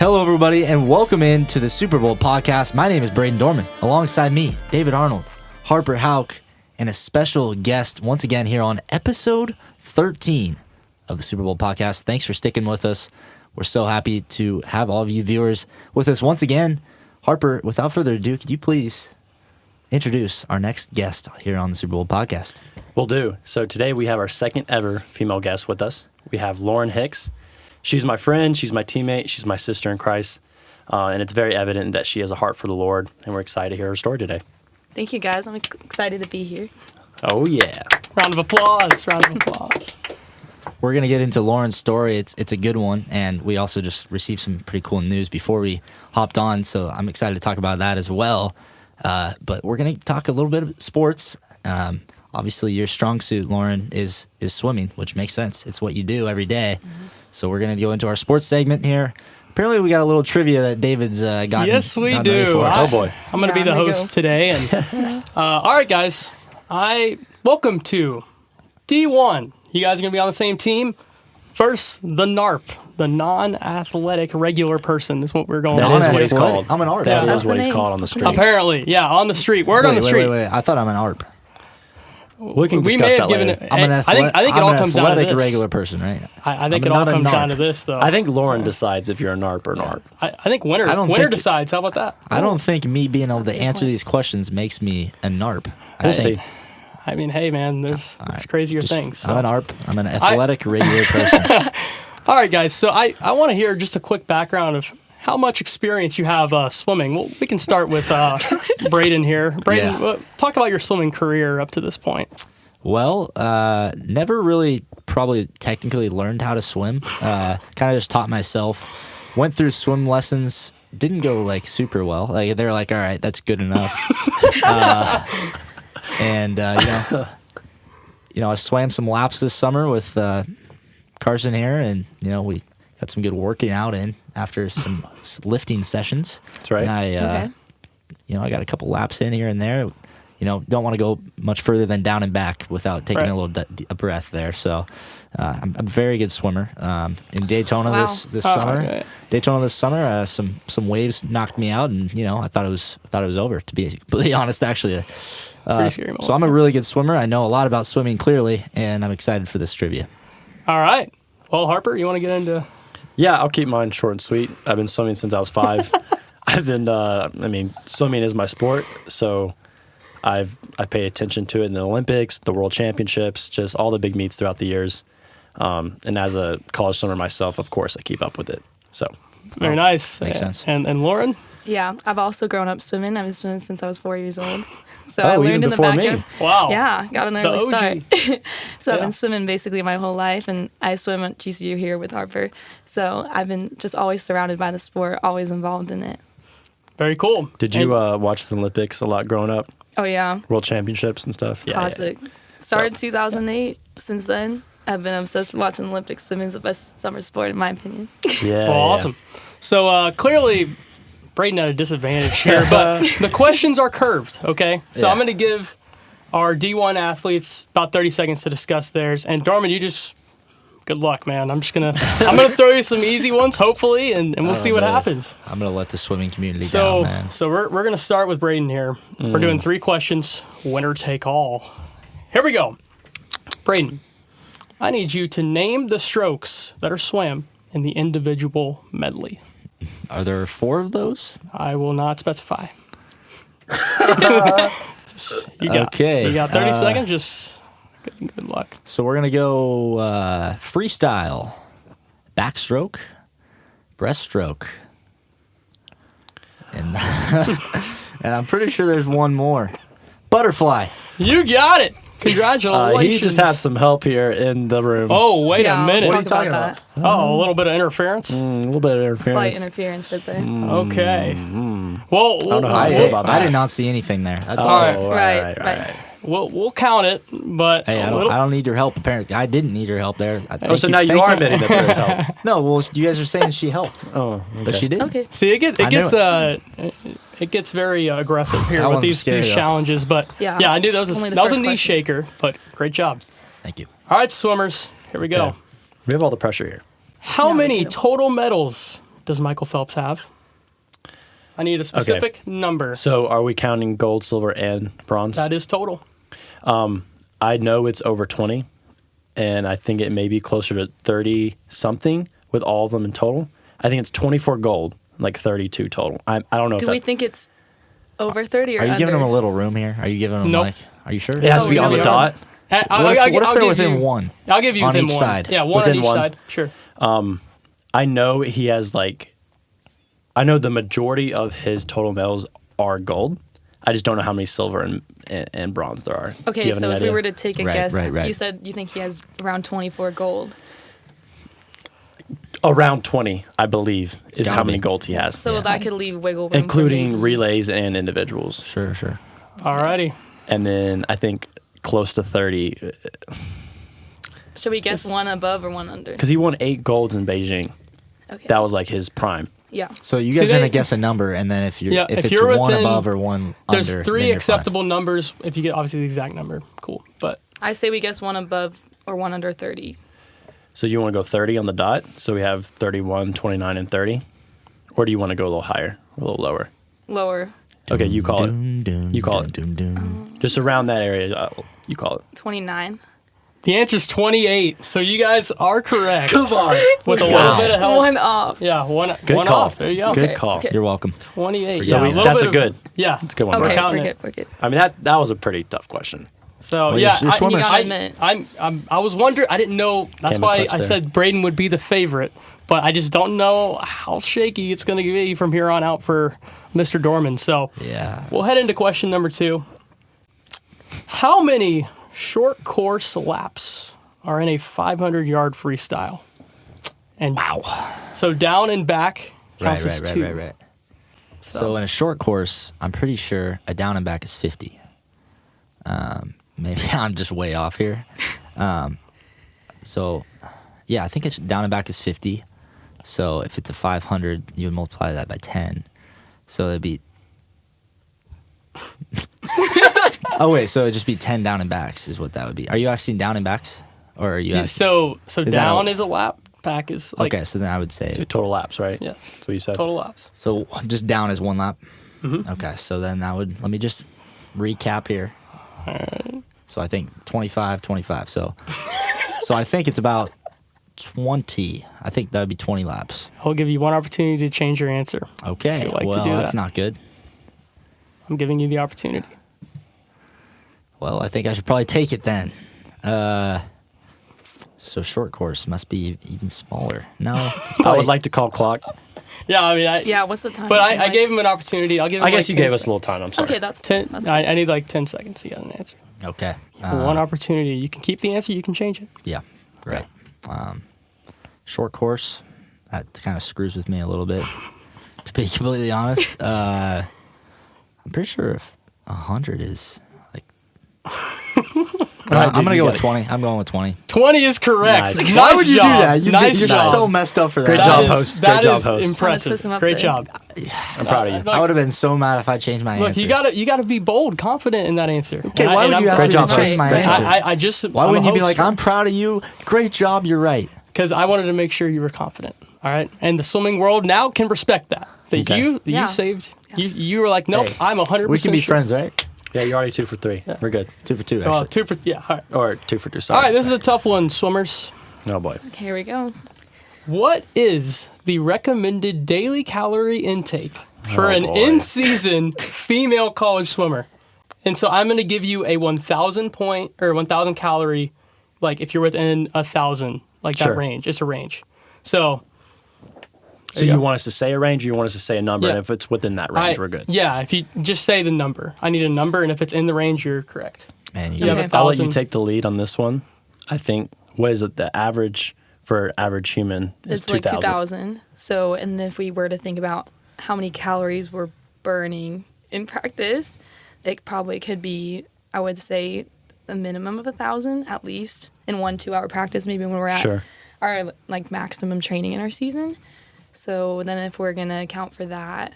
Hello, everybody, and welcome in to the Super Bowl podcast. My name is Braden Dorman. Alongside me, David Arnold, Harper Hauk, and a special guest once again here on episode 13 of the Super Bowl podcast. Thanks for sticking with us. We're so happy to have all of you viewers with us once again. Harper, without further ado, could you please introduce our next guest here on the Super Bowl podcast? Will do. So today we have our second ever female guest with us. We have Lauren Hicks. She's my friend, she's my teammate, she's my sister in Christ, and it's very evident that she has a heart for the Lord, and we're excited to hear her story today. Thank you, guys. I'm excited to be here. Oh, yeah. Round of applause. Round of applause. We're going to get into Lauren's story. It's a good one, and we also just received some pretty cool news before we hopped on, so I'm excited to talk about that as well. But we're going to talk a little bit of sports. Obviously, your strong suit, Lauren, is swimming, which makes sense. It's what you do every day. Mm-hmm. So we're going to go into our sports segment here. Apparently, we got a little trivia that David's gotten. Yes, we gotten do. ready for us. Oh, boy. I'm going to be the host today. And all right, guys. Welcome to D1. You guys are going to be on the same team. First, the NARP, the non-athletic regular person is what we're going That on. is what he's called. I'm an ARP. That That's is what the he's name. called on the street. Apparently, yeah, on the street. Word on the street. Wait. I thought I'm an ARP. We can We discuss may that have given later. it. I'm an I think it all comes down to athletic this. regular person, right? I think I'm it all not a comes down narp. to this, though. I think Lauren decides if you're a NARP or NARP. I think winner I don't winner think- decides. How about that? I don't think me being able to a good answer point. these questions makes me a NARP. We'll I think- see. I mean, hey, man, there's crazier Just- things. So. I'm an ARP. I'm an athletic regular person. All right, guys. So I want to hear just a quick background of how much experience you have swimming. Well, we can start with Braden here. Braden, Yeah. talk about your swimming career up to this point. Well, never really probably technically learned how to swim. Kind of just taught myself. Went through swim lessons. Didn't go like super well. Like they're like, all right, that's good enough. I swam some laps this summer with Carson here, and we got some good working out in after some lifting sessions. That's right. And Okay. I got a couple laps in here and there. Don't want to go much further than down and back without taking Right. a little a breath there. So I'm a very good swimmer. In Daytona Wow. this summer, okay. some waves knocked me out, and I thought it was over. To be completely honest, actually. Pretty scary moment. So I'm a really good swimmer. I know a lot about swimming clearly, and I'm excited for this trivia. All right. Well, Harper, you want to get into? Yeah, I'll keep mine short and sweet. I've been swimming since I was 5. I've been, swimming is my sport, so I've paid attention to it in the Olympics, the World Championships, just all the big meets throughout the years. And as a college swimmer myself, of course, I keep up with it. So Very nice. makes sense. And Lauren? Yeah, I've also grown up swimming. I've been swimming since I was 4 years old. So Oh, I even learned in the before me. backyard. Wow. Yeah, got an The early OG. start. So I've Yeah. been swimming basically my whole life, and I swim at GCU here with Harper. So I've been just always surrounded by the sport, always involved in it. Very cool. did you watch the Olympics a lot growing up? Oh yeah, World Championships and stuff? Yeah. classic. Started 2008. Since then, I've been obsessed with watching the Olympics. Swimming's the best summer sport, in my opinion. Yeah. Well, awesome. So clearly, Braden at a disadvantage here, but the questions are curved, okay? So Yeah. I'm going to give our D1 athletes about 30 seconds to discuss theirs. And Dorman, good luck, man. I'm going to throw you some easy ones, hopefully, and we'll see what really. happens. I'm gonna let the swimming community So, down, man. so we're going to start with Braden here. We're doing 3 questions, winner take all. Here we go. Braden, I need you to name the strokes that are swam in the individual medley. Are there 4 of those? I will not specify. You got 30 seconds. Just good luck. So we're gonna go freestyle, backstroke, breaststroke, and and I'm pretty sure there's one more. Butterfly. You got it. Congratulations. he just had some help here in the room. Oh, wait Yeah, a let's minute. What are you talk talking about Oh, a little bit of interference. A little bit of that. interference. Slight interference right there. Okay. Well, don't know how I feel about I that. did not see anything there. That's All all. right. Right. we'll count it, but Hey, I don't need your help. Apparently, I didn't need your help there. Oh, so now you are admitting that there is help. No, well, you guys are saying she helped, Oh, but she didn't. Okay. See, I knew it gets very aggressive here That with one's these scary, though. challenges. But Yeah. I knew that was It's a only the knee first question. shaker. But great job. Thank you. All right, swimmers, here we go. Okay. We have all the pressure here. How Yeah, we many do. total medals does Michael Phelps have? I need a specific number. So are we counting gold, silver, and bronze? That is total. I know it's over 20, and I think it may be closer to 30-something with all of them in total. I think it's 24 gold, like 32 total. I don't know Do if we think it's over 30 or Are you under? giving them a little room here? Are you giving them Nope. like? Are you sure? it has to be Oh, on no, the we dot. What if they're within one? I'll give you on within each one. side? Yeah, one Within on each one? side. Sure. I know he has I know the majority of his total medals are gold. I just don't know how many silver and bronze there are. Do Okay, you have so any if we idea? were to take a Right, guess, right. you said you think he has around 24 gold. Around 20, I believe, is gotta how many be. golds he has, So that could leave wiggle room. for including maybe- relays and individuals. Sure. Alrighty. And then I think close to 30, Should we guess one above or one under? because he won 8 golds in Beijing. Okay. That was like his prime. Yeah. So you See, guys are they- gonna guess a number, and then if Yeah, if if it's you're one within- above or one There's under, 3 then you're acceptable numbers. If you get obviously the exact number, cool. But I say we guess one above or one under 30. So you want to go 30 on the dot? So we have 31, 29, and 30? Or do you want to go a little higher, or a little lower? Lower. Okay, you call it. it. You call it. Doom. Just around that area, you call it. 29. the answer's 28. So you guys are correct. on. With a Let's little go. bit of help. One off. Yeah, one Good call. off. There you go. Good Okay, call. okay. You're welcome. 28. So yeah, we- little that's bit a of- good. Yeah, It's a good one. Okay, counting we're it. good. We're good. I mean, that was a pretty tough question. So Well, yeah, you're swimmers. You gotta admit. I was wondering. I didn't know. That's Came in why clutch I there. said Braden would be the favorite, but I just don't know how shaky it's going to be from here on out for Mr. Dorman. So Yeah. we'll head into question number 2. How many short course laps are in a 500-yard freestyle? And wow. So down and back counts as 2. Right. So in a short course, I'm pretty sure a down and back is 50. Maybe I'm just way off here. So, yeah, I think it's down and back is 50. So if it's a 500, you would multiply that by 10. So it'd be. Oh wait, so it'd just be 10 down and backs is what that would be. Are you asking down and backs, or are you asking? So that down a- is a lap, back is like Okay, so then I would say Total laps, right? yes, That's what you said. total laps. so. Just down is one lap. Okay, so then that would let me just recap here. So I think 25. So I think it's about 20. I think that would be 20 laps. I'll give you one opportunity to change your answer. Okay, If you'd like to well do that's that. not good. I'm giving you the opportunity. Well, I think I should probably take it then. So short course must be even smaller. No, it's I probably, would like to call clock. Yeah, I mean, Yeah, what's the time? But looking I like? gave him an opportunity. I'll give him I guess like you 10 gave us a little seconds. time. I'm sorry. Okay, that's 10. That's I need like 10 seconds to get an answer. Okay. One opportunity. You can keep the answer. You can change it. Yeah, right. Short course, that kind of screws with me a little bit, to be completely honest. I'm pretty sure if 100 is like. right, I'm dude, gonna you go got with it. 20. I'm going with 20. 20 is correct. Nice. Nice Why would you job. do that? Nice You're job. so messed up for that. Great That job, is- host. That Great job, is host. twist impressive. him up Great there. job. I'm proud of you. I would have been so mad if I changed my Look, answer. you gotta be bold, confident in that answer. Okay, why would you ask Great me job, to host. change my Great answer? job. I just. Why wouldn't you be like, I'm proud of you. Great job. You're right. Because I wanted to make sure you were confident. All right, and the swimming world now can respect that. That Okay. you Yeah. saved. You were like, nope, Hey, I'm 100%. We can be sure. friends, right? Yeah, you're already 2 for 3. We're good. 2 for 2, actually. Oh, 2 for yeah. All right. Or 2 for 2. All Sorry. right. This is a tough one, swimmers. Oh boy. Okay, here we go. What is the recommended daily calorie intake for Oh, an boy. in-season female college swimmer? And so I'm going to give you a 1,000 point or 1,000 calorie, like if you're within 1,000, like that Sure. range. It's a range. So So you want us to say a range, or you want us to say a number? Yeah. And if it's within that range, we're good. Yeah, if you just say the number. I need a number, and if it's in the range, you're correct. Man, You have Okay. 1,000. I'll let you take the lead on this one. I think, what is it, the average for average human is It's like 2,000. So, and if we were to think about how many calories we're burning in practice, it probably could be, I would say, a minimum of 1,000 at least in 1 2-hour practice, maybe when we're at Sure. our like maximum training in our season. So then if we're going to account for that,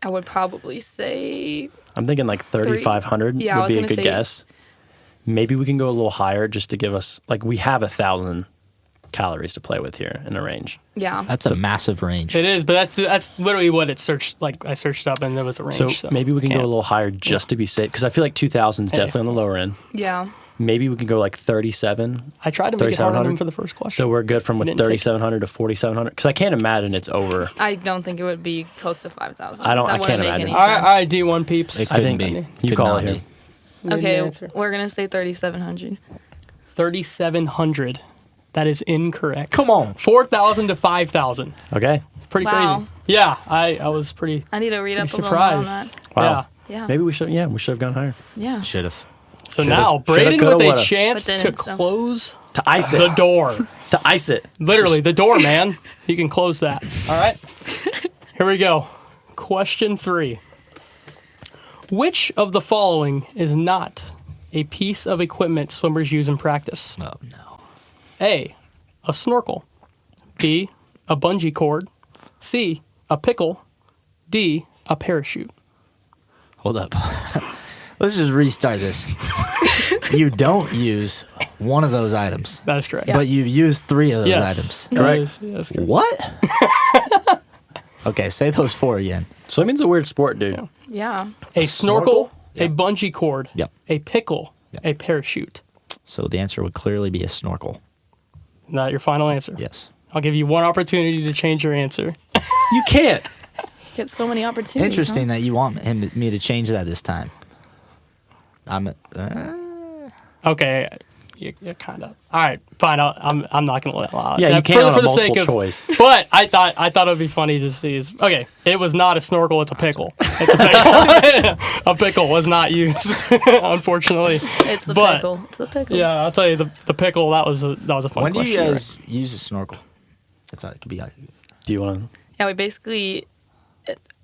I would probably say I'm thinking like 3,500 Yeah, I would was be a gonna good say- guess. Maybe we can go a little higher just to give us, like, we have 1,000 calories to play with here in a range. Yeah. That's a massive range. It is, but that's literally what it searched. Like I searched up, and there was a range. So maybe we can go a can't- little higher just to be safe, because I feel like 2,000 is definitely on the lower end. Yeah. Maybe we can go like 37. I tried to make it hard on 3,700? him for the first question. So we're good from You with didn't take it. 3,700 to 4,700, because I can't imagine it's over. I don't think it would be close to 5,000. I don't- That I wouldn't can't make imagine. any all right, sense. D1 peeps. It I couldn't think be. you Could call not it be. here. Need an Okay, answer. we're gonna say 3,700. 3,700. That is incorrect. Come on. 4,000 to 5,000. Okay. Pretty Wow. crazy. Yeah, I was pretty I need to read up a pretty little more on surprised. that. Wow. Yeah. Maybe we should have gone higher. Yeah. Should have. Yeah. So Should've- now should've, Braden coulda, with a woulda. chance But to didn't, so. close To ice the it. door. To ice it. Literally, the door, man. You can close that. All right. Here we go. Question 3. Which of the following is not a piece of equipment swimmers use in practice? Oh no. A, a snorkel. B, a bungee cord. C, a pickle. D, a parachute. Hold up. Let's just restart this. You don't use one of those items, That is correct. but you use 3 of those Yes. items. That Correct. is- yes, correct. What? Okay, say those 4 again. Swimming's a weird sport, dude. Yeah. A snorkel, a Yep. bungee cord, Yep. a pickle, Yep. a parachute. So the answer would clearly be a snorkel. Is that your final answer? Yes. I'll give you one opportunity to change your answer. You can't. Get so many opportunities. Interesting that you want me to change that this time. I'm Okay, you kind of. All right, fine. I'm not gonna allow it. Yeah, you can't on a multiple choice. But I thought it would be funny to see. Okay, it was not a snorkel. It's a pickle. It's a pickle. A pickle was not used, unfortunately. It's the But- pickle. It's the pickle. Yeah, I'll tell you the pickle. That was a fun when do question. you right? guys use a snorkel? If I could be Do you want to? Yeah, we basically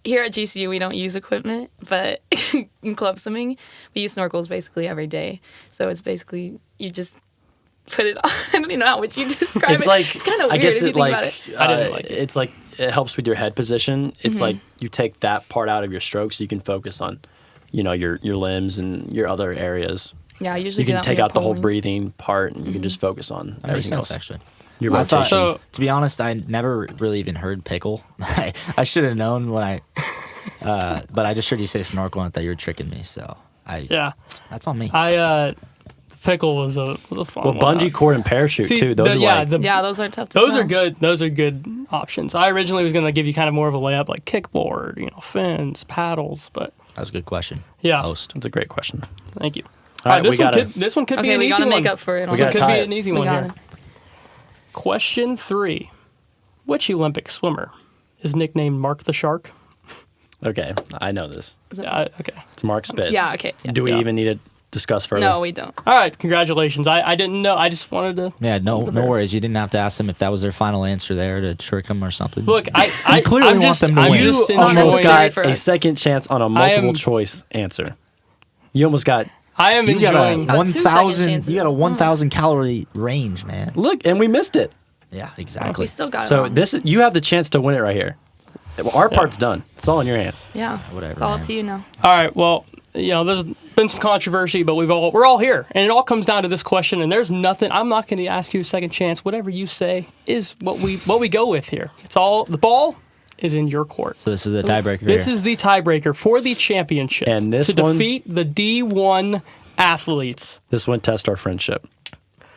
here at GCU we don't use equipment, but in club swimming we use snorkels basically every day. So it's basically you just put it on. I don't even know how would you describe It's it. like It's kind of weird I guess if you it think like about it. I didn't like it. It's like it helps with your head position. It's like you take that part out of your stroke so you can focus on, your limbs and your other areas. Yeah, I usually You do can that when take you're out the whole pulling. breathing part and you can just focus on that makes everything sense else. actually. Your I thought, rotation. So- to be honest, I never really even heard pickle. I should have known when but I just heard you say snorkel and I thought you were tricking me. So Yeah, that's on me. pickle was a fun well, one. bungee cord and parachute See, too. Those the- are yeah, like the- Yeah, those are tough to Those tell. are good. Those are good options. I originally was gonna give you kind of more of a layup, like kickboard, fins, paddles, but That was a good question. yeah. Host. that's a great question. Thank you. All right, this we one gotta- could this one could be Okay, an we easy gotta one. make up for it. We on This one gotta could tie be it. an easy We one got here. it. Question 3: Which Olympic swimmer is nicknamed Mark the Shark? Okay, I know this. Okay. It's Mark Spitz. Yeah, okay. Yeah. Do we Yeah. even need to discuss further? No, we don't. All right. Congratulations. I didn't know. I just wanted to Yeah, no worries. You didn't have to ask them if that was their final answer there to trick them or something. look. I clearly I'm want just, them to I'm win. just You Not almost necessary enjoying. got for a us. second chance on a multiple am- choice answer. You almost got. I am you got a enjoying. Oh, 1,000. 2 second You got a chances. 1,000 calorie range, man. Look, and we missed it. Yeah, exactly. We still got it. So on. you have the chance to win it right here. Well, our part's done. It's all in your hands. Yeah. Whatever, It's all man. up to you now. All right. Well, there's been some controversy, but we're all here, and it all comes down to this question. And there's nothing. I'm not going to ask you a second chance. Whatever you say is what we go with here. It's all the ball is in your court. So this is the tiebreaker. This here. is the tiebreaker for the championship. And this to one- defeat the D1 athletes. This one test our friendship.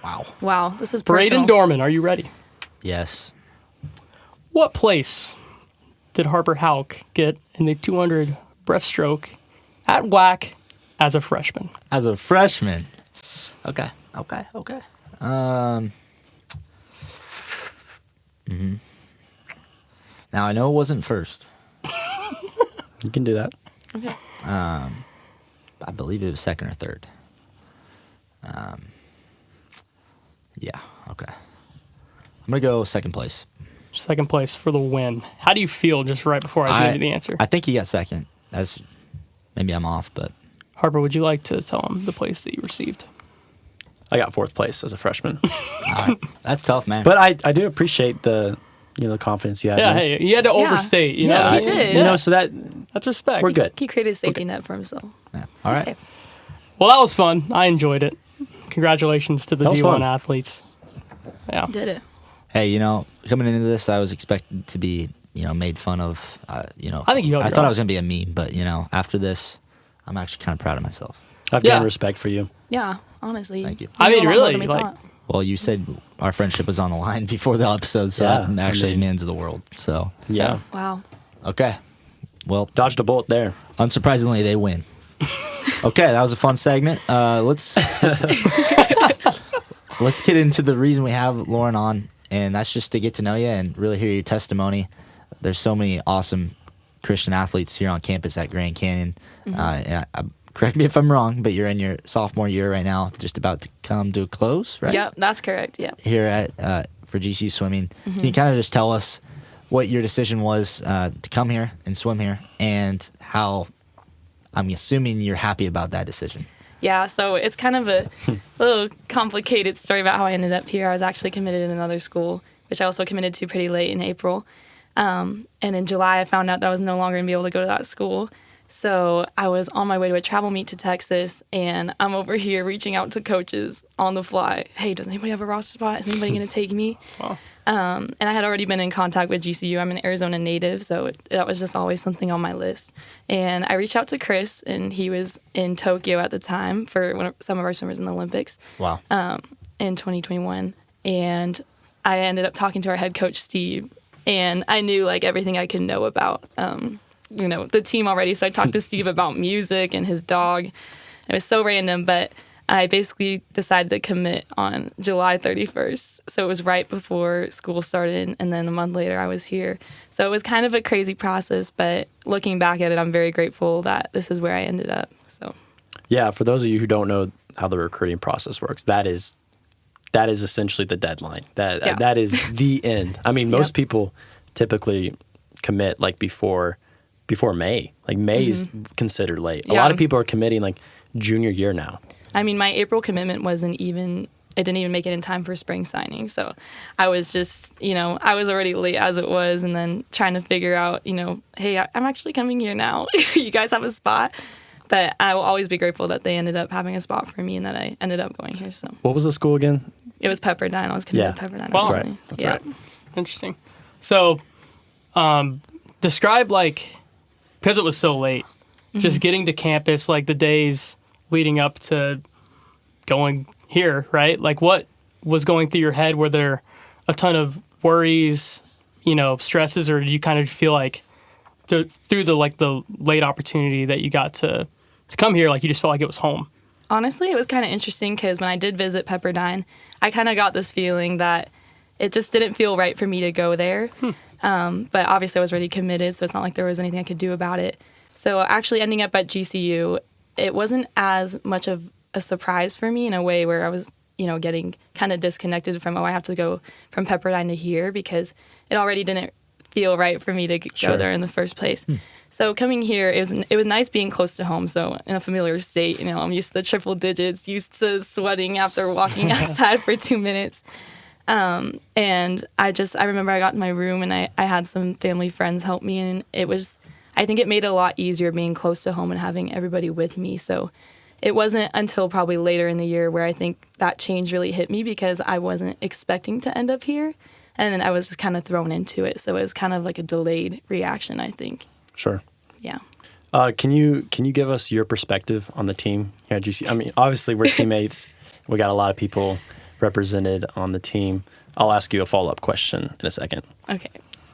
wow. Wow, this is Braden personal. Dorman, are you ready? Yes. What place did Harper Houck get in the 200 breaststroke at WAC as a freshman? As a freshman. Okay. Now I know it wasn't first. You can do that. Okay. I believe it was second or third. Yeah. Okay. I'm gonna go second place. Second place for the win. How do you feel just right before I give you the answer? I think he got second. Maybe I'm off, but Harper, would you like to tell him the place that you received? I got fourth place as a freshman. that's tough, man. But I do appreciate the confidence you had. Yeah, in me. hey, you had to overstate. You know, Yeah, he I- did. You know, so that That's respect. we're good. He created a safety net for himself. yeah. All right. Okay. Well, that was fun. I enjoyed it. Congratulations to the That was D1 fun. athletes. Yeah. Did it. Hey, coming into this, I was expected to be, made fun of. I think you held I your thought own. I was gonna be a meme, but after this, I'm actually kind of proud of myself. I've Yeah. gained respect for you. Yeah, honestly. Thank you. I do mean, a lot more really, than we like- thought. Well, you said our friendship was on the line before the episode, so Yeah, that actually I mean- means the world. So, Yeah. Wow. okay. Well, Dodged a bullet there. unsurprisingly, they win. Okay, that was a fun segment. Let's get into the reason we have Lauren on, and that's just to get to know you and really hear your testimony. There's so many awesome Christian athletes here on campus at Grand Canyon. Correct me if I'm wrong, but you're in your sophomore year right now, just about to come to a close, right? Yep, that's correct. Yep. Here at for GCU swimming. Can you kind of just tell us what your decision was to come here and swim here, and how I'm assuming you're happy about that decision? Yeah, so it's kind of a little complicated story about how I ended up here. I was actually committed in another school, which I also committed to pretty late in April. And in July, I found out that I was no longer going to be able to go to that school. So I was on my way to a travel meet to Texas, and I'm over here reaching out to coaches on the fly. Hey, does anybody have a roster spot? Is anybody going to take me? Wow. And I had already been in contact with GCU. I'm an Arizona native, so that was just always something on my list. And I reached out to Chris, and he was in Tokyo at the time for some of our swimmers in the Olympics Wow. in 2021. And I ended up talking to our head coach, Steve, and I knew like everything I could know about the team already. So I talked to Steve about music and his dog. It was so random, but I basically decided to commit on July 31st. So it was right before school started, and then a month later I was here. So it was kind of a crazy process, but looking back at it, I'm very grateful that this is where I ended up. So Yeah, for those of you who don't know how the recruiting process works, that is essentially the deadline. That is the end. I mean, most people typically commit like before May. Like May is considered late. A lot of people are committing like junior year now. I mean, my April commitment it didn't even make it in time for spring signing. So I was just, I was already late as it was, and then trying to figure out, hey, I'm actually coming here now. You guys have a spot. But I will always be grateful that they ended up having a spot for me and that I ended up going here. So What was the school again? it was Pepperdine. I was committed to Pepperdine. Wow. Actually. That's right. Interesting. So, describe because it was so late, just getting to campus, like the days leading up to going here, right? Like what was going through your head? Were there a ton of worries, stresses, or did you kind of feel like through the late opportunity that you got to come here, like you just felt like it was home? Honestly, it was kind of interesting because when I did visit Pepperdine, I kind of got this feeling that it just didn't feel right for me to go there. But obviously I was already committed, so it's not like there was anything I could do about it. So actually ending up at GCU, it wasn't as much of a surprise for me in a way where I was, getting kind of disconnected from, I have to go from Pepperdine to here, because it already didn't feel right for me to go there in the first place. So coming here, it was nice being close to home. So in a familiar state, I'm used to the triple digits, used to sweating after walking outside for 2 minutes. And I remember I got in my room and I had some family friends help me, and I think it made it a lot easier being close to home and having everybody with me. So it wasn't until probably later in the year where I think that change really hit me, because I wasn't expecting to end up here. And then I was just kind of thrown into it. So it was kind of like a delayed reaction, I think. Sure. Yeah. Can you give us your perspective on the team here at GCU? I mean, obviously we're teammates. We got a lot of people represented on the team. I'll ask you a follow-up question in a second. Okay.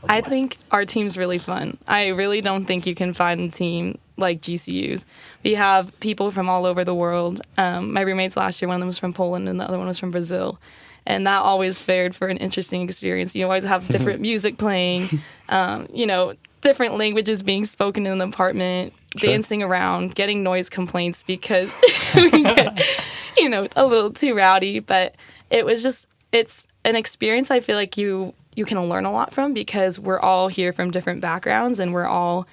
I think our team's really fun. I really don't think you can find a team like GCU's. We have people from all over the world. My roommates last year, one of them was from Poland and the other one was from Brazil. And that always fared for an interesting experience. You always have different music playing, different languages being spoken in the apartment, dancing around, getting noise complaints because we get, a little too rowdy. But it's an experience I feel like you can learn a lot from, because we're all here from different backgrounds and we're all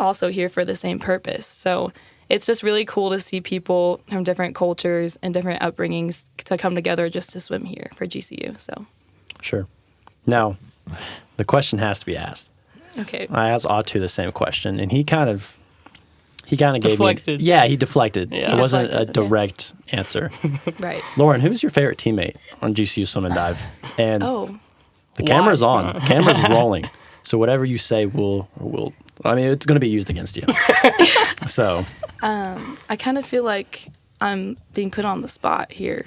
also here for the same purpose. So it's just really cool to see people from different cultures and different upbringings to come together just to swim here for GCU. So Sure. Now, the question has to be asked. okay. I asked Atu the same question, and he kind of gave Deflected. me... Yeah, he deflected. Yeah. It wasn't a Deflected, okay. direct answer. Right. Lauren, who's your favorite teammate on GCU Swim and Dive? And Oh, The camera's on. The camera's rolling. So whatever you say will I mean, it's going to be used against you. So I kind of feel like I'm being put on the spot here,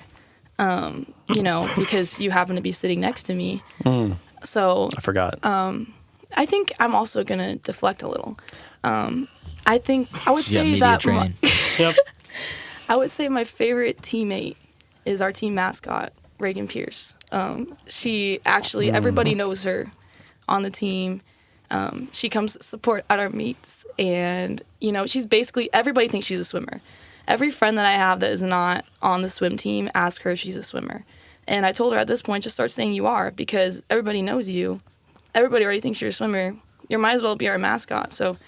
because you happen to be sitting next to me. So I forgot. I think I'm also going to deflect a little. I would She's got say media that training. Yep. I would say my favorite teammate is our team mascot, Reagan Pierce. She actually, everybody knows her on the team. She comes support at our meets, and she's basically, everybody thinks she's a swimmer. Every friend that I have that is not on the swim team ask her if she's a swimmer, and I told her at this point, just start saying you are, because everybody knows you. Everybody already thinks you're a swimmer. You might as well be our mascot. So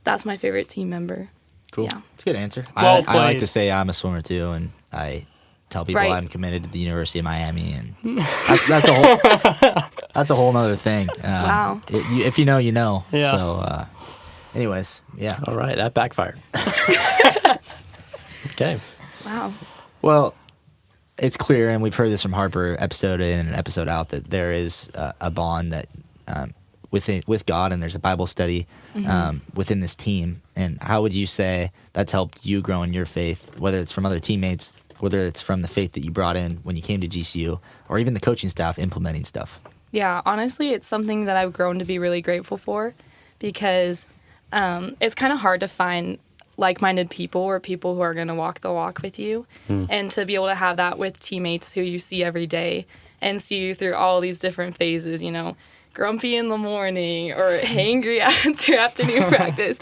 that's my favorite team member. Cool. Yeah. It's a good answer. Well I like played. to say I'm a swimmer too, and I tell people Right. I'm committed to the University of Miami, and that's a whole nother thing. Wow. If you know, you know. Yeah. So, anyways, yeah. All right, that backfired. Okay. Wow. Well, it's clear, and we've heard this from Harper episode in and episode out, that there is a bond that with God, and there's a Bible study within this team. And how would you say that's helped you grow in your faith, whether it's from other teammates, whether it's from the faith that you brought in when you came to GCU, or even the coaching staff implementing stuff? Yeah, honestly, it's something that I've grown to be really grateful for, because it's kind of hard to find like-minded people or people who are going to walk the walk with you, and to be able to have that with teammates who you see every day and see you through all these different phases, grumpy in the morning or hangry after afternoon practice.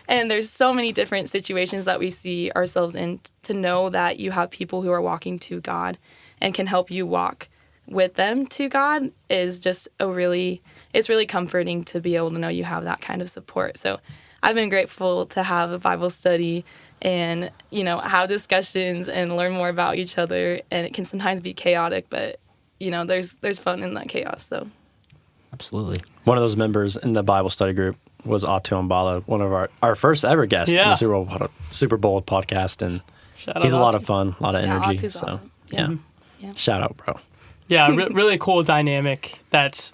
And there's so many different situations that we see ourselves in. To know that you have people who are walking to God and can help you walk with them to God is just it's really comforting to be able to know you have that kind of support. So I've been grateful to have a Bible study and, have discussions and learn more about each other. And it can sometimes be chaotic, but, there's fun in that chaos. So Absolutely. One of those members in the Bible study group was Atu Mbala, one of our first ever guests in Yeah. the Super Bowl podcast, and Shout he's a out lot to- of fun, a lot of Yeah, energy. Atu's So awesome. yeah. Yeah. Shout out, bro. Yeah, really cool dynamic that's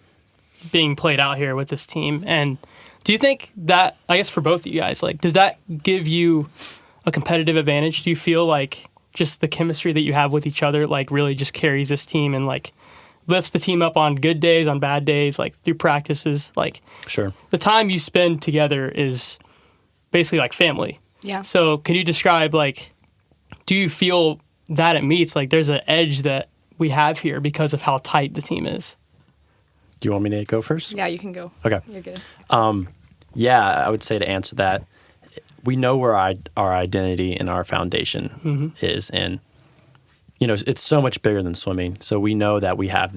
being played out here with this team. And do you think that, I guess for both of you guys, does that give you a competitive advantage? Do you feel like just the chemistry that you have with each other, really just carries this team and lifts the team up on good days, on bad days, through practices? Sure. The time you spend together is basically like family. Yeah. So can you describe, do you feel that it meets, there's an edge that we have here because of how tight the team is? Do you want me to go first? Yeah, you can go. Okay. You're good. Yeah, I would say to answer that, we know where our identity and our foundation is, and it's so much bigger than swimming. So we know that we have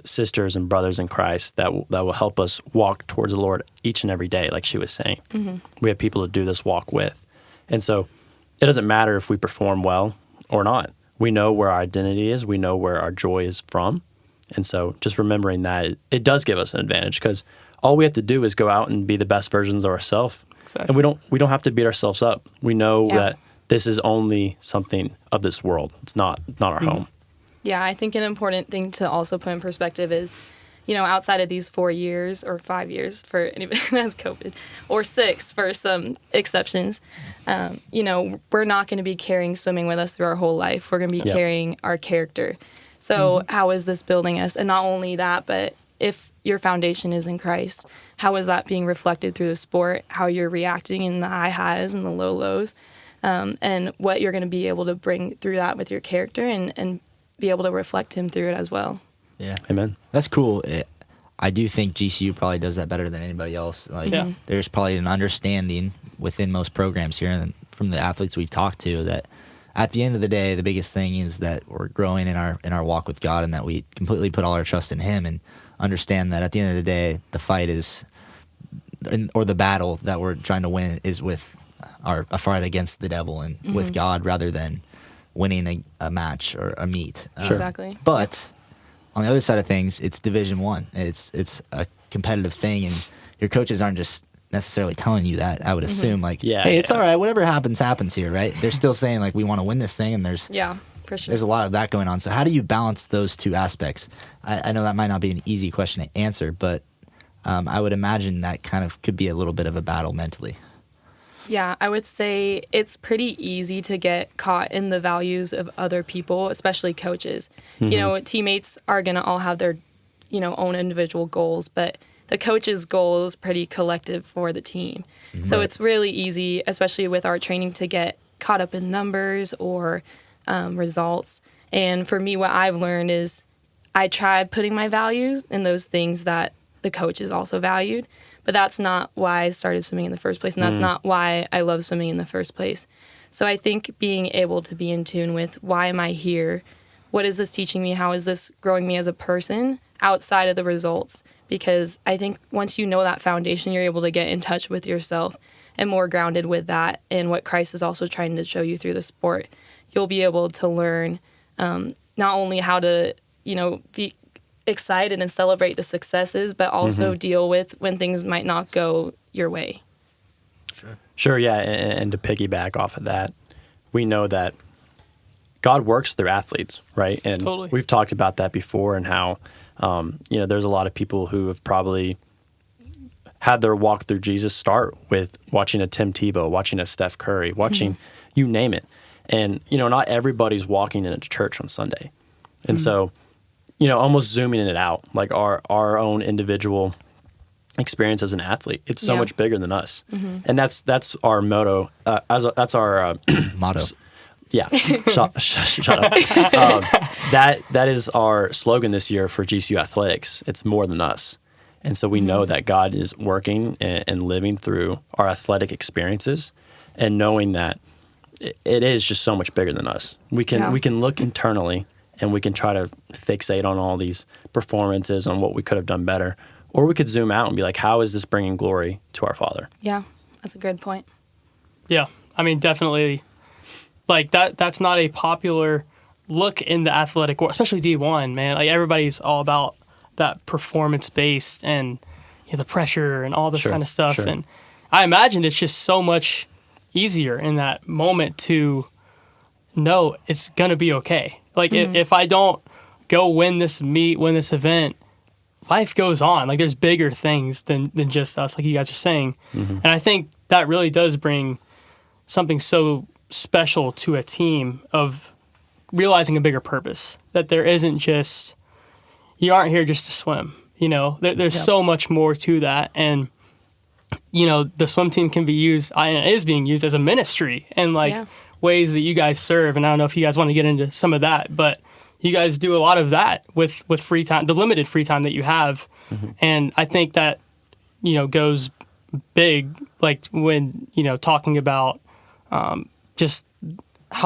sisters and brothers in Christ that will help us walk towards the Lord each and every day, like she was saying. We have people to do this walk with, and so it doesn't matter if we perform well or not. We know where our identity is. We know where our joy is from, and so just remembering that it does give us an advantage, because all we have to do is go out and be the best versions of ourselves. Exactly. And we don't have to beat ourselves up. We know Yeah. that this is only something of this world. It's not our home. Yeah, I think an important thing to also put in perspective is, outside of these 4 years or 5 years for anybody that has COVID, or 6 for some exceptions, we're not going to be carrying swimming with us through our whole life. We're going to be Yep. carrying our character. So how is this building us? And not only that, but if your foundation is in Christ, how is that being reflected through the sport? How you're reacting in the high highs and the low lows, and what you're going to be able to bring through that with your character and be able to reflect him through it as well. Yeah. Amen. That's cool. I do think GCU probably does that better than anybody else. Yeah. There's probably an understanding within most programs here, and from the athletes we've talked to, that at the end of the day, the biggest thing is that we're growing in our walk with God, and that we completely put all our trust in Him, and understand that at the end of the day, the fight is, or the battle that we're trying to win is with a fight against the devil and with God, rather than winning a match or a meet. Exactly. But on the other side of things, it's Division One. It's a competitive thing, and your coaches aren't just necessarily telling you that. I would assume, Yeah, hey, it's yeah. all right. Whatever happens here, right? They're still saying we want to win this thing, and there's Yeah. for sure. There's a lot of that going on. So how do you balance those two aspects? I know that might not be an easy question to answer, but I would imagine that kind of could be a little bit of a battle mentally. Yeah, I would say it's pretty easy to get caught in the values of other people, especially coaches. You know, teammates are going to all have their, own individual goals, but the coach's goal is pretty collective for the team. So it's really easy, especially with our training, to get caught up in numbers or results. And for me, what I've learned is I tried putting my values in those things that the coaches also valued. But that's not why I started swimming in the first place, and that's not why I love swimming in the first place. So I think being able to be in tune with, why am I here? What is this teaching me? How is this growing me as a person outside of the results? Because I think once you know that foundation, you're able to get in touch with yourself and more grounded with that and what Christ is also trying to show you through the sport. You'll be able to learn not only how to, be excited and celebrate the successes, but also deal with when things might not go your way. Sure, yeah, and to piggyback off of that, we know that God works through athletes, right? And Totally. We've talked about that before, and how there's a lot of people who have probably had their walk through Jesus start with watching a Tim Tebow, watching a Steph Curry, watching you name it. And not everybody's walking in a church on Sunday, and so almost zooming it out, like our own individual experience as an athlete, it's so much bigger than us, and that's our motto. That's our Motto. Yeah, shut up. That is our slogan this year for GCU Athletics. It's more than us, and so we know that God is working and living through our athletic experiences, and knowing that it is just so much bigger than us. We can look internally, and we can try to fixate on all these performances, on what we could have done better. Or we could zoom out and be like, how is this bringing glory to our Father? Yeah, that's a good point. Yeah, I mean, definitely. Like that's not a popular look in the athletic world, especially D1, man. Like everybody's all about that performance-based and the pressure and all this kind of stuff. Sure. And I imagine it's just so much easier in that moment to know it's going to be okay. Like if I don't go win this meet, win this event, life goes on. Like there's bigger things than just us, like you guys are saying. And I think that really does bring something so special to a team of realizing a bigger purpose, that there isn't just, you aren't here just to swim. There's so much more to that. And, the swim team can be used, and is being used as a ministry and ways that you guys serve. And I don't know if you guys want to get into some of that, but you guys do a lot of that with free time, the limited free time that you have. And I think that, goes big, like when, talking about just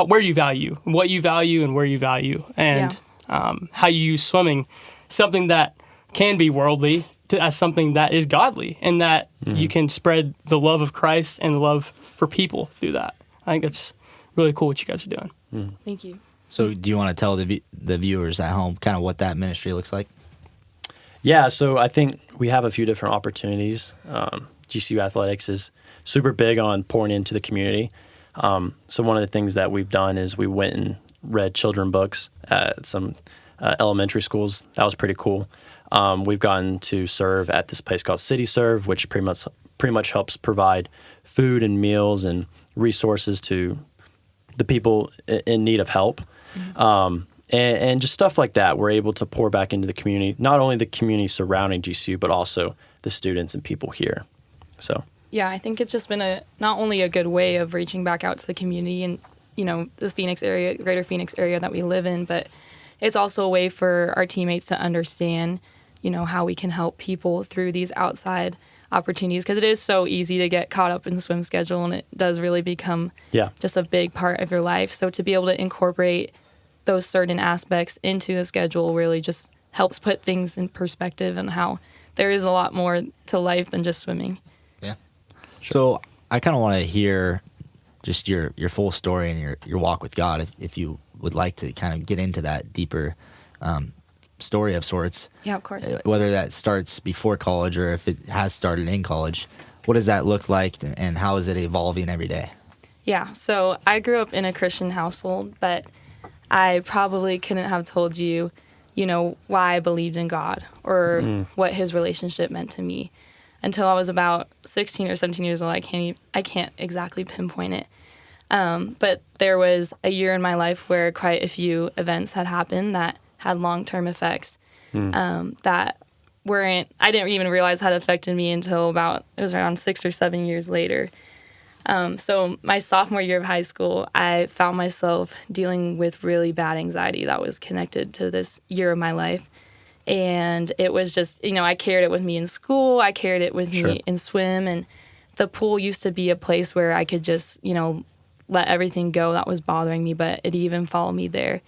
where you value, what you value and where you value, and how you use swimming, something that can be worldly as something that is godly, and that you can spread the love of Christ and the love for people through that. I think that's really cool what you guys are doing. Thank you. So do you want to tell the viewers at home kind of what that ministry looks like? Yeah, so I think we have a few different opportunities. GCU Athletics is super big on pouring into the community. So one of the things that we've done is we went and read children books at some elementary schools. That was pretty cool. We've gotten to serve at this place called City Serve, which pretty much helps provide food and meals and resources to the people in need of help. And just stuff like that. We're able to pour back into the community, not only the community surrounding GCU, but also the students and people here. So yeah, I think it's just been not only a good way of reaching back out to the community and, the Phoenix area, greater Phoenix area that we live in, but it's also a way for our teammates to understand, how we can help people through these outside opportunities, because it is so easy to get caught up in the swim schedule, and it does really become just a big part of your life. So to be able to incorporate those certain aspects into the schedule really just helps put things in perspective, and how there is a lot more to life than just swimming. Yeah. So I kind of want to hear just your full story and your walk with God, if you would like to kind of get into that deeper story of sorts. Yeah, of course. Whether that starts before college or if it has started in college, what does that look like, and how is it evolving every day? Yeah, so I grew up in a Christian household, but I probably couldn't have told you, why I believed in God or what his relationship meant to me until I was about 16 or 17 years old. I can't exactly pinpoint it. But there was a year in my life where quite a few events had happened that had long-term effects that I didn't even realize had affected me until it was around 6 or 7 years later. So my sophomore year of high school, I found myself dealing with really bad anxiety that was connected to this year of my life. And it was just, I carried it with me in school. I carried it with me in swim. And the pool used to be a place where I could just, let everything go that was bothering me, but it even followed me there.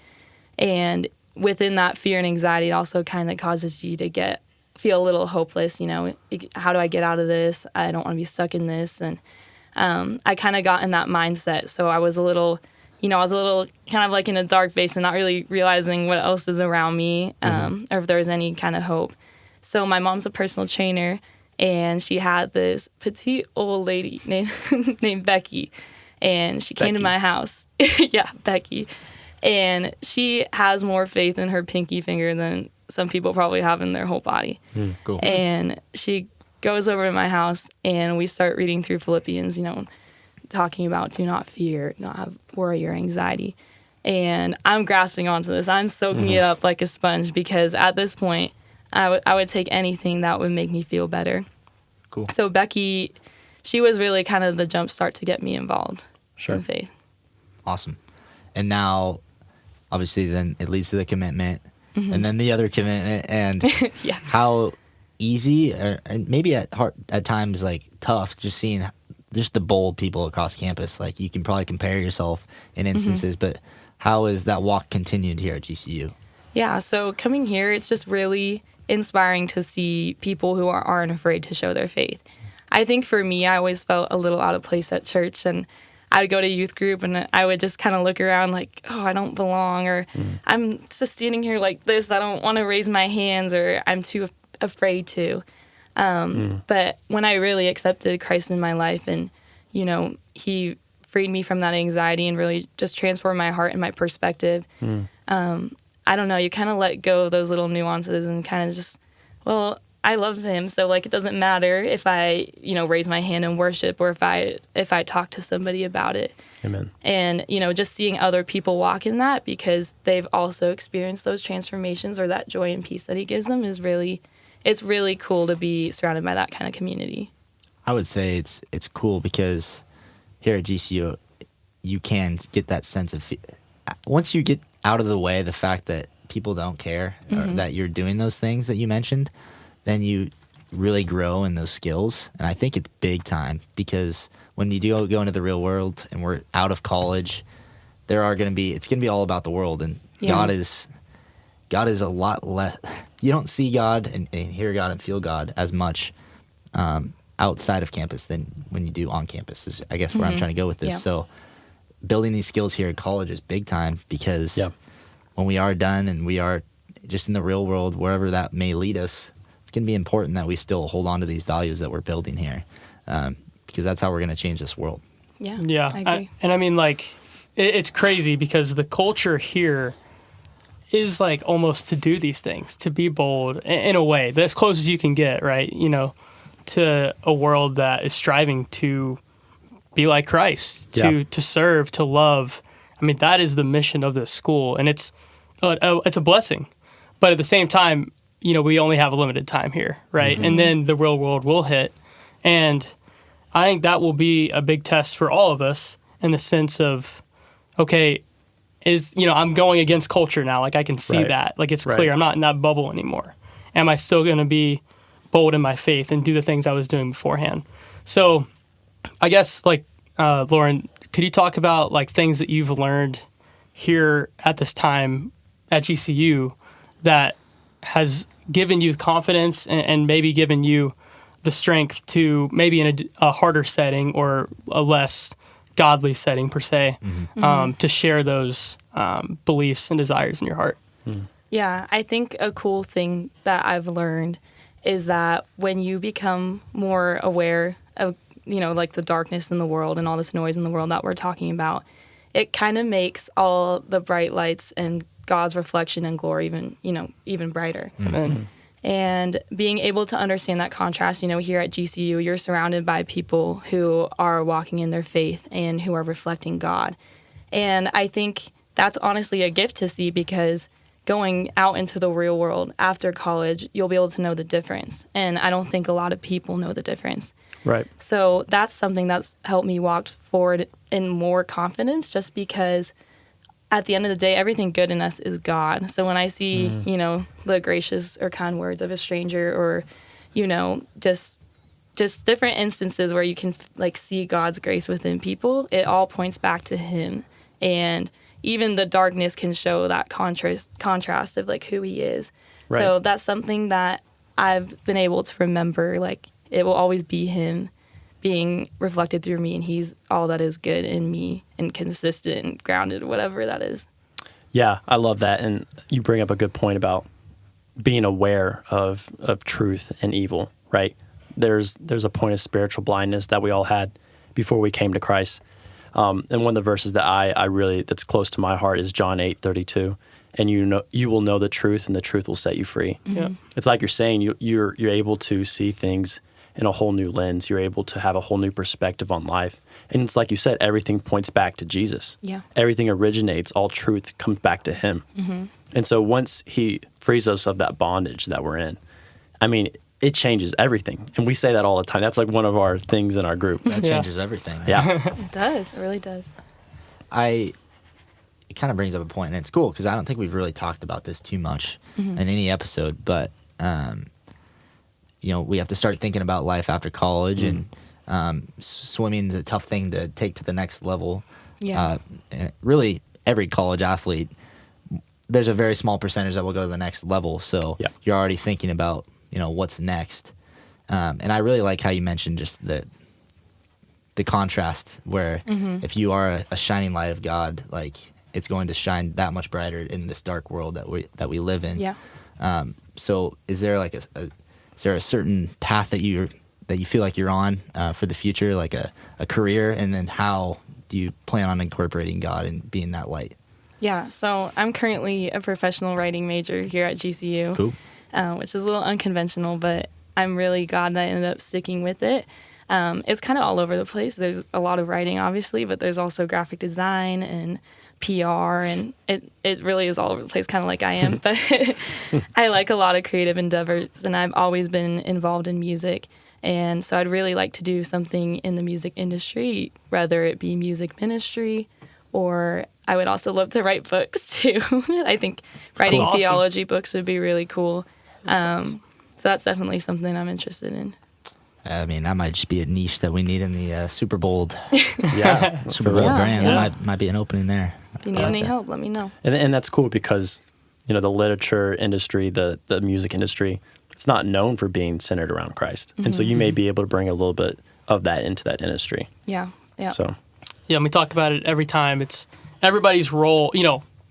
And within that fear and anxiety, it also kind of causes you to feel a little hopeless. How do I get out of this? I don't want to be stuck in this. And I kind of got in that mindset. So I was a little kind of like in a dark basement, not really realizing what else is around me or if there was any kind of hope. So my mom's a personal trainer, and she had this petite old lady named Becky. And she came to my house. Yeah, Becky. And she has more faith in her pinky finger than some people probably have in their whole body. Cool. And she goes over to my house, and we start reading through Philippians, talking about do not fear, not have worry or anxiety. And I'm grasping onto this. I'm soaking it up like a sponge because at this point, I would take anything that would make me feel better. Cool. So Becky, she was really kind of the jump start to get me involved in faith. Awesome. And now, obviously, then it leads to the commitment, and then the other commitment, and how easy, and maybe at times like tough, just seeing just the bold people across campus. Like you can probably compare yourself in instances, but how is that walk continued here at GCU? Yeah, so coming here, it's just really inspiring to see people who aren't afraid to show their faith. I think for me, I always felt a little out of place at church, and I would go to youth group and I would just kind of look around like, oh, I don't belong, or I'm just standing here like this. I don't want to raise my hands, or I'm too afraid to. But when I really accepted Christ in my life and, he freed me from that anxiety and really just transformed my heart and my perspective, I don't know, you kind of let go of those little nuances and kind of just, well, I love him, so like it doesn't matter if I, raise my hand in worship or if I talk to somebody about it. Amen. And just seeing other people walk in that because they've also experienced those transformations or that joy and peace that he gives them it's really cool to be surrounded by that kind of community. I would say it's cool because here at GCU, you can get that sense of once you get out of the way the fact that people don't care or that you're doing those things that you mentioned, then you really grow in those skills. And I think it's big time because when you do go into the real world and we're out of college, it's going to be all about the world. And God is a lot less, you don't see God and hear God and feel God as much outside of campus than when you do on campus is I guess where I'm trying to go with this. Yeah. So building these skills here at college is big time because when we are done and we are just in the real world, wherever that may lead us, it's going to be important that we still hold on to these values that we're building here because that's how we're going to change this world. Yeah, I agree. I mean, like, it's crazy because the culture here is like almost to do these things, to be bold in a way, as close as you can get, right? To a world that is striving to be like Christ, to serve, to love. I mean, that is the mission of this school, and it's a blessing. But at the same time, we only have a limited time here, right? And then the real world will hit. And I think that will be a big test for all of us in the sense of, okay, I'm going against culture now. Like I can see that. Like it's clear. I'm not in that bubble anymore. Am I still going to be bold in my faith and do the things I was doing beforehand? So I guess Lauren, could you talk about like things that you've learned here at this time at GCU that has given you confidence and maybe given you the strength to maybe in a harder setting or a less godly setting per se, to share those beliefs and desires in your heart? Yeah, I think a cool thing that I've learned is that when you become more aware of, like the darkness in the world and all this noise in the world that we're talking about, it kind of makes all the bright lights and God's reflection and glory even brighter. Amen. And being able to understand that contrast, here at GCU, you're surrounded by people who are walking in their faith and who are reflecting God. And I think that's honestly a gift to see, because going out into the real world after college, you'll be able to know the difference. And I don't think a lot of people know the difference. Right. So that's something that's helped me walk forward in more confidence, just because at the end of the day, everything good in us is God. So when I see, the gracious or kind words of a stranger, or, just different instances where you can see God's grace within people, it all points back to Him. And even the darkness can show that contrast of who He is. Right. So that's something that I've been able to remember. It will always be Him being reflected through me, and He's all that is good in me and consistent and grounded, whatever that is. Yeah, I love that. And you bring up a good point about being aware of truth and evil, right? There's a point of spiritual blindness that we all had before we came to Christ. And one of the verses that I really, that's close to my heart, is John 8:32. And you will know the truth, and the truth will set you free. Yeah. It's like you're saying, you're able to see things in a whole new lens. You're able to have a whole new perspective on life. And it's like you said, everything points back to Jesus. Yeah. Everything originates, all truth comes back to Him. Mm-hmm. And so once He frees us of that bondage that we're in, it changes everything. And we say that all the time. That's one of our things in our group. That changes everything. Yeah. It does. It really does. It kind of brings up a point, and it's cool because I don't think we've really talked about this too much in any episode, but we have to start thinking about life after college, and swimming is a tough thing to take to the next level. Yeah. And really, every college athlete, there's a very small percentage that will go to the next level. So you're already thinking about, what's next. And I really like how you mentioned just the contrast, where if you are a shining light of God, it's going to shine that much brighter in this dark world that we live in. Yeah. So is there is there a certain path that you feel like you're on for the future, like a career, and then how do you plan on incorporating God and being that light? Yeah, so I'm currently a professional writing major here at GCU, Cool. Which is a little unconventional, but I'm really glad that I ended up sticking with it. It's kind of all over the place. There's a lot of writing, obviously, but there's also graphic design and PR, and it really is all over the place, kind of like I am. But I like a lot of creative endeavors, and I've always been involved in music. And so I'd really like to do something in the music industry, whether it be music ministry, or I would also love to write books too. I think writing Awesome. theology books would be really cool. So that's definitely something I'm interested in. That might just be a niche that we need in the Super Bowl Yeah. Super Bowl Yeah. brand. Yeah. That might be an opening there. If you need any help, let me know. And that's cool because, the literature industry, the music industry, it's not known for being centered around Christ. And so you may be able to bring a little bit of that into that industry. Yeah. So, Yeah, and we talk about it every time. It's everybody's role,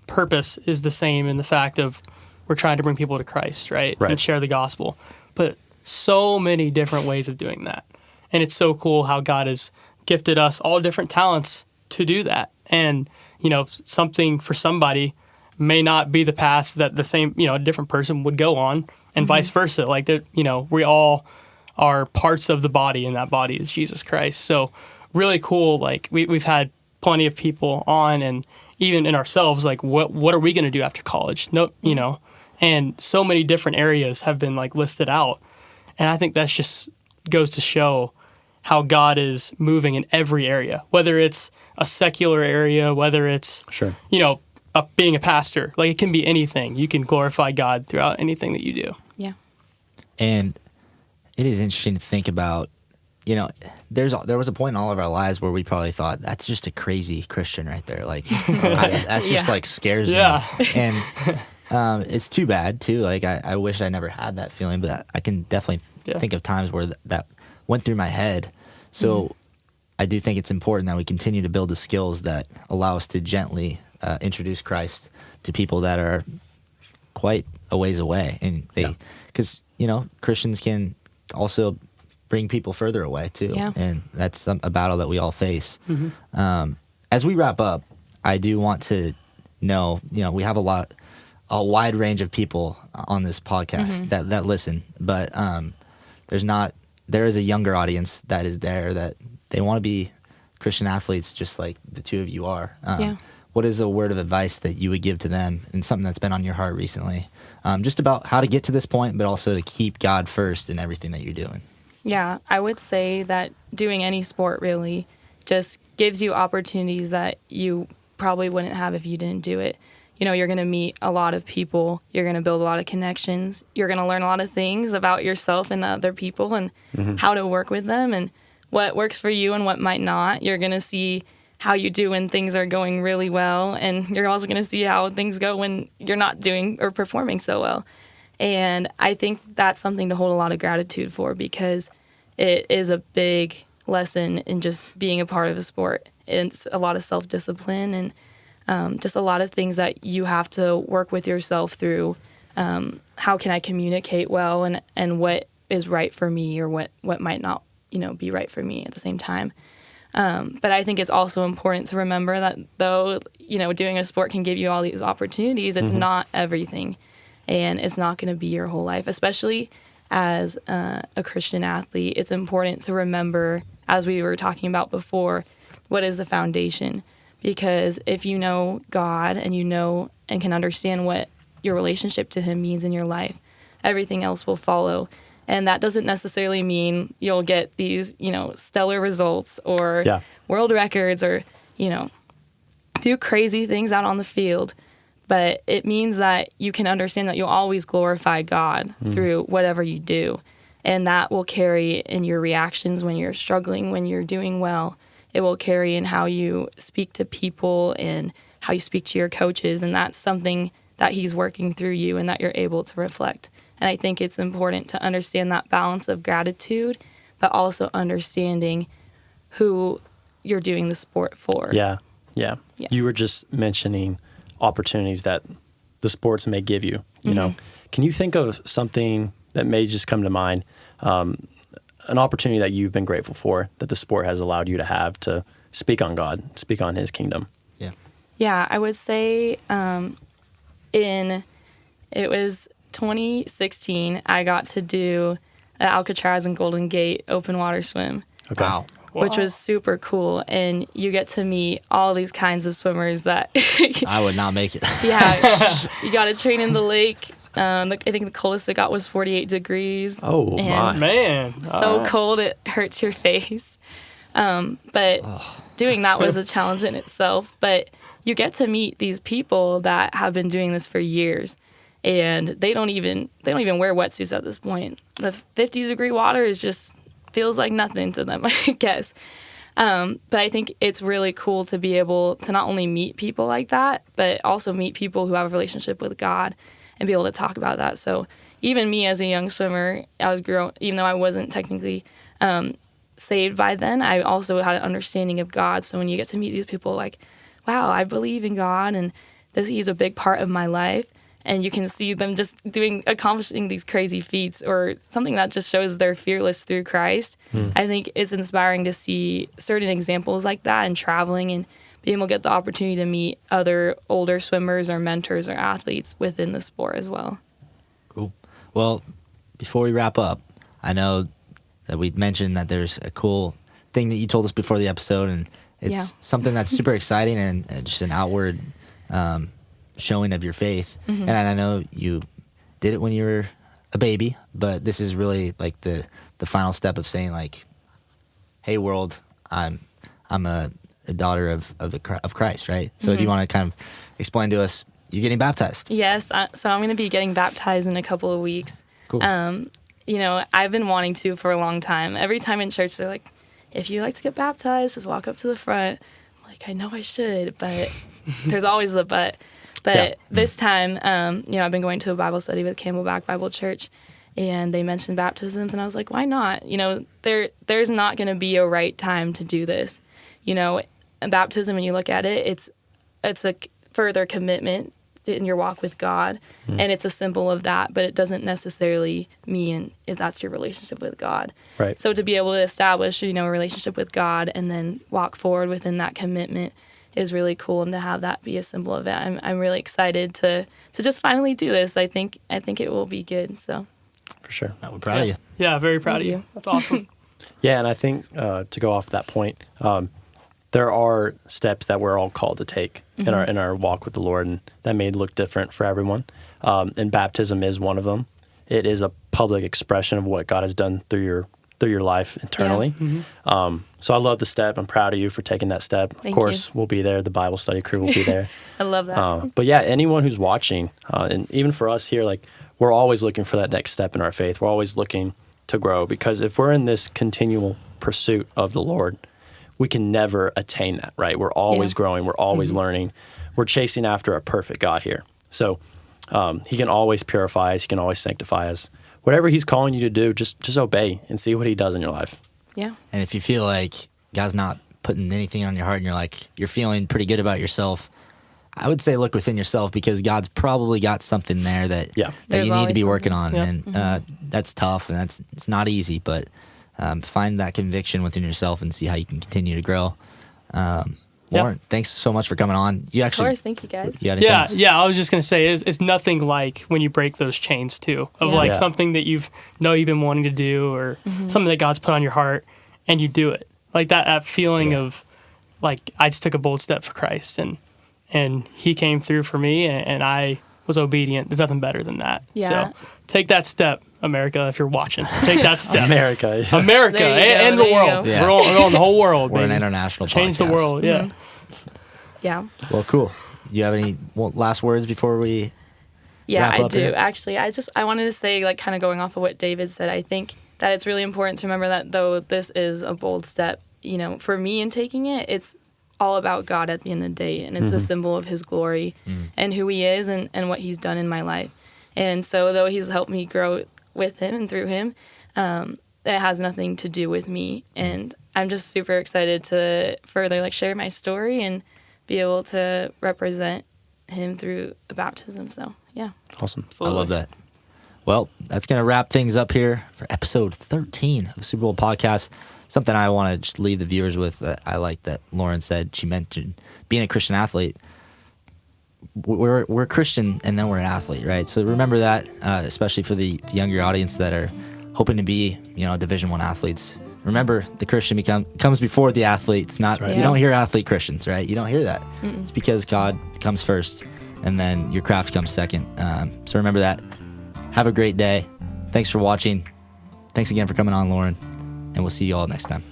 purpose is the same in the fact of we're trying to bring people to Christ, right? Right. And share the gospel. But so many different ways of doing that. And it's so cool how God has gifted us all different talents to do that. And, something for somebody may not be the path that the same, a different person would go on, and vice versa. We all are parts of the body, and that body is Jesus Christ. So really cool. We've had plenty of people on, and even in ourselves, what are we going to do after college? And so many different areas have been listed out. And I think that's just goes to show how God is moving in every area, whether it's a secular area, whether it's, sure. Being a pastor. It can be anything. You can glorify God throughout anything that you do. Yeah. And it is interesting to think about, there was a point in all of our lives where we probably thought, that's just a crazy Christian right there. That's just scares Yeah. me. And it's too bad too. I wish I never had that feeling, but I can definitely think of times where that went through my head. So I do think it's important that we continue to build the skills that allow us to gently introduce Christ to people that are quite a ways away. And because Christians can also bring people further away too. Yeah. And that's a battle that we all face. As we wrap up, I do want to know, we have a wide range of people on this podcast that listen, but there is a younger audience that is there that they want to be Christian athletes just like the two of you are. What is a word of advice that you would give to them, and something that's been on your heart recently, just about how to get to this point, but also to keep God first in everything that you're doing? Yeah, I would say that doing any sport really just gives you opportunities that you probably wouldn't have if you didn't do it. You're going to meet a lot of people. You're going to build a lot of connections. You're going to learn a lot of things about yourself and other people and how to work with them and what works for you and what might not. You're going to see how you do when things are going really well, and you're also going to see how things go when you're not doing or performing so well. And I think that's something to hold a lot of gratitude for, because it is a big lesson in just being a part of a sport. It's a lot of self-discipline and just a lot of things that you have to work with yourself through. How can I communicate well, and what is right for me, or what might not, be right for me at the same time. But I think it's also important to remember that though, doing a sport can give you all these opportunities, it's not everything, and it's not going to be your whole life, especially as a Christian athlete. It's important to remember, as we were talking about before, what is the foundation? Because if you know God and and can understand what your relationship to him means in your life, everything else will follow. And that doesn't necessarily mean you'll get these, stellar results or world records or, do crazy things out on the field. But it means that you can understand that you'll always glorify God through whatever you do. And that will carry in your reactions when you're struggling, when you're doing well. It will carry in how you speak to people and how you speak to your coaches. And that's something that he's working through you and that you're able to reflect. And I think it's important to understand that balance of gratitude, but also understanding who you're doing the sport for. Yeah. You were just mentioning opportunities that the sports may give you. You know, can you think of something that may just come to mind, an opportunity that you've been grateful for that the sport has allowed you to have to speak on God, speak on his kingdom? Yeah, I would say it was 2016, I got to do the Alcatraz and Golden Gate open water swim. Okay. Wow. Which was super cool. And you get to meet all these kinds of swimmers that... I would not make it. Yeah. You got to train in the lake. I think the coldest it got was 48 degrees. Oh, my. Man. So cold it hurts your face. But doing that was a challenge in itself. But you get to meet these people that have been doing this for years. And they don't even wear wetsuits at this point. The 50-degree water is just feels like nothing to them, I guess. But I think it's really cool to be able to not only meet people like that, but also meet people who have a relationship with God and be able to talk about that. So even me as a young swimmer, even though I wasn't technically saved by then, I also had an understanding of God. So when you get to meet these people, like, wow, I believe in God, and he's a big part of my life. And you can see them just accomplishing these crazy feats, or something that just shows they're fearless through Christ. I think it's inspiring to see certain examples like that and traveling and being able to get the opportunity to meet other older swimmers or mentors or athletes within the sport as well. Cool. Well, before we wrap up, I know that we mentioned that there's a cool thing that you told us before the episode, and it's something that's super exciting and just an outward showing of your faith. And I know you did it when you were a baby, but this is really like the final step of saying, like, hey world, I'm a daughter of Christ, right? So do you want to kind of explain to us, you're getting baptized? Yes, so I'm going to be getting baptized in a couple of weeks. Cool. I've been wanting to for a long time. Every time in church they're like, if you like to get baptized, just walk up to the front. I'm like, I know I should, but there's always the but. But this time, I've been going to a Bible study with Camelback Bible Church, and they mentioned baptisms, and I was like, why not? There's not going to be a right time to do this. Baptism, when you look at it, it's a further commitment in your walk with God, and it's a symbol of that, but it doesn't necessarily mean if that's your relationship with God. Right. So to be able to establish, a relationship with God and then walk forward within that commitment is really cool, and to have that be a symbol of it, I'm really excited to just finally do this. I think it will be good. So For sure. We're proud of you. Yeah, very proud Thank of you. you. That's awesome. Yeah, and I think to go off that point, there are steps that we're all called to take in our walk with the Lord, and that may look different for everyone. And baptism is one of them. It is a public expression of what God has done through your life internally. So I love the step. I'm proud of you for taking that step. Thank of course, you. we'll be there. The Bible study crew will be there. I love that. But yeah, anyone who's watching, and even for us here, like we're always looking for that next step in our faith. We're always looking to grow, because if we're in this continual pursuit of the Lord, we can never attain that, right? We're always growing. We're always learning. We're chasing after a perfect God here. So he can always purify us. He can always sanctify us. Whatever he's calling you to do, just obey and see what he does in your life. Yeah. And if you feel like God's not putting anything on your heart and you're feeling pretty good about yourself, I would say look within yourself, because God's probably got something there that There's you need to always be working on. something. And that's tough, and it's not easy, but find that conviction within yourself and see how you can continue to grow. Lauren, thanks so much for coming on. You Of actually, course. Thank you, guys. you had anything? Yeah. I was just gonna say, it's nothing like when you break those chains too, of like Yeah. something that you've been wanting to do, or something that God's put on your heart, and you do it. Like that feeling of like, I just took a bold step for Christ, and he came through for me, and I was obedient. There's nothing better than that. Yeah. So take that step, America, if you're watching. Take that step. America. America There you go, and the there you world. go. Yeah. We're on the whole world. We're an baby. international Change the podcast. world. Yeah. Yeah. Well, cool. Do you have any last words before we Yeah, wrap I up do. here? Actually, I wanted to say, like, kind of going off of what David said, I think that it's really important to remember that though this is a bold step, for me in taking it, it's all about God at the end of the day, and it's a symbol of his glory and who he is and what he's done in my life. And so though he's helped me grow with him and through him, it has nothing to do with me. And I'm just super excited to further share my story and be able to represent him through a baptism. So yeah. Awesome. I love that. Well, that's going to wrap things up here for episode 13 of the Super Bowl podcast. Something I want to just leave the viewers with that I like that Lauren said. She mentioned being a Christian athlete. We're Christian, and then we're an athlete, right? So remember that, especially for the younger audience that are hoping to be, Division I athletes. Remember, the Christian comes before the athlete. It's not. right. You don't hear athlete Christians, right? You don't hear that. It's because God comes first, and then your craft comes second. So remember that. Have a great day. Thanks for watching. Thanks again for coming on, Lauren. And we'll see you all next time.